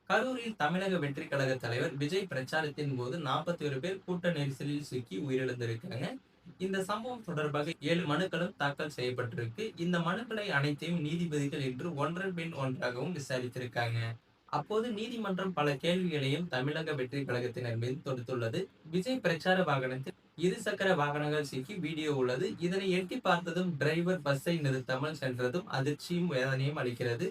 கரூரில் தமிழக வெற்றிக் கழக தலைவர் விஜய் பிரச்சாரத்தின் போது 41 பேர் கூட்ட நெரிசலில் சிக்கி உயிரிழந்திருக்காங்க. இந்த சம்பவம் தொடர்பாக 7 மனுக்களும் தாக்கல் செய்யப்பட்டிருக்கு. இந்த மனுக்களை அனைத்தையும் நீதிபதிகள் இன்று ஒன்றன் பின் ஒன்றாகவும் விசாரித்திருக்காங்க. அப்போது நீதிமன்றம் பல கேள்விகளையும் தமிழக வெற்றிக் கழகத்தினர் மீது தொடுத்துள்ளது. விஜய் பிரச்சார வாகனத்தில் இருசக்கர வாகனங்கள் சிக்கி வீடியோ உள்ளது. இதனை எட்டி பார்த்ததும் டிரைவர் பஸ்ஸை நிறுத்தாமல் சென்றதும் அதிர்ச்சியும் வேதனையும் அளிக்கிறது.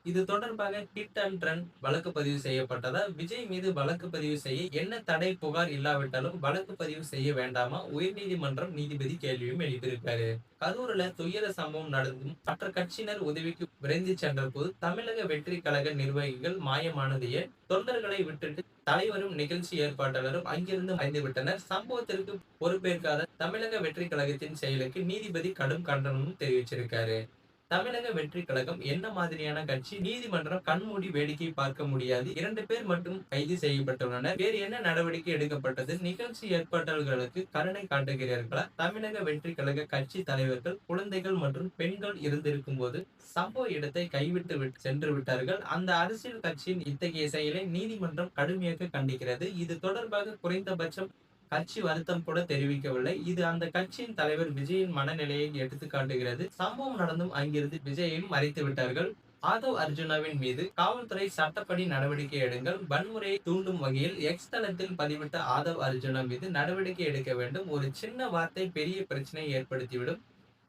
இது தொடர்பாக ஹிட் அண்ட் ரன் வழக்கு பதிவு செய்யப்பட்டதா? விஜய் மீது வழக்கு பதிவு செய்ய என்ன தடை? புகார் இல்லாவிட்டாலும் வழக்கு பதிவு செய்ய வேண்டாமா? உயர்நீதிமன்றம் நீதிபதி கேள்வியும் எழுப்பியிருக்காரு. கரூர்ல துயர சம்பவம் நடந்தும் மற்ற கட்சியினர் உதவிக்கு விரைந்து சென்ற போது தமிழக வெற்றி கழக நிர்வாகிகள் மாயமானது ஏன்? தொண்டர்களை விட்டுட்டு தலைவரும் நிகழ்ச்சி ஏற்பாட்டாளரும் அங்கிருந்து மறைந்து விட்டனர். சம்பவத்திற்கு பொறுப்பேற்காத தமிழக வெற்றி கழகத்தின் செயலுக்கு நீதிபதி கடும் கண்டனமும் தெரிவிச்சிருக்காரு. தமிழக வெற்றி கழகம் என்ன மாதிரியான கட்சி? நீதிமன்றம் கண்மூடி வேடிக்கை பார்க்க முடியாது. 2 பேர் மட்டும் கைது செய்யப்பட்டுள்ளனர். வேறு என்ன நடவடிக்கை எடுக்கப்பட்டது? நிகழ்ச்சி ஏற்பாட்டாளர்களுக்கு கருணை காட்டுகிறார்களா? தமிழக வெற்றி கழக கட்சி தலைவர்கள், குழந்தைகள் மற்றும் பெண்கள் இருந்திருக்கும் போது சம்பவ இடத்தை கைவிட்டு சென்று விட்டார்கள். அந்த அரசியல் கட்சியின் இத்தகைய செயலை நீதிமன்றம் கடுமையாக கண்டிக்கிறது. இது தொடர்பாக குறைந்தபட்சம் கட்சி வருத்தம் கூட தெரிவிக்கவில்லை. இது அந்த கட்சியின் தலைவர் விஜயின் மனநிலையை எடுத்து காட்டுகிறது. சம்பவம் நடந்தும் அங்கிருந்து விஜயையும் மறைத்து விட்டார்கள். ஆதவ் அர்ஜுனாவின் மீது காவல்துறை சட்டப்படி நடவடிக்கை எடுங்கள். வன்முறையை தூண்டும் வகையில் எக்ஸ் தளத்தில் பதிவிட்ட ஆதவ் அர்ஜுனா மீது நடவடிக்கை எடுக்க வேண்டும். ஒரு சின்ன வார்த்தை பெரிய பிரச்சனையை ஏற்படுத்திவிடும்.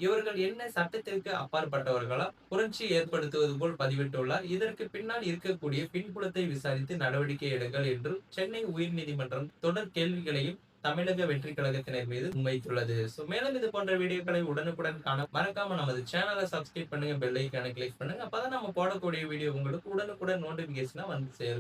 இவர்கள் என்ன சட்டத்திற்கு அப்பாற்பட்டவர்களா? புரட்சி ஏற்படுத்துவது போல் பதிவிட்டுள்ளார். இதற்கு பின்னால் இருக்கக்கூடிய பின்புலத்தை விசாரித்து நடவடிக்கை எடுங்கள் என்று சென்னை உயர்நீதிமன்றம் தொடர் கேள்விகளையும் தமிழக வெற்றி கழகத்தினர் மீது முன்வைத்துள்ளது. மேலும் இது போன்ற வீடியோக்களை உடனுக்குடன் காண மறக்காம நமது சேனலை சப்ஸ்கிரைப் பண்ணுங்க, பெல் ஐகானை கிளிக் பண்ணுங்க. அப்பதான் நம்ம போடக்கூடிய வீடியோ உங்களுக்கு உடனுக்குடன் நோட்டிபிகேஷனா வந்து சேரும்.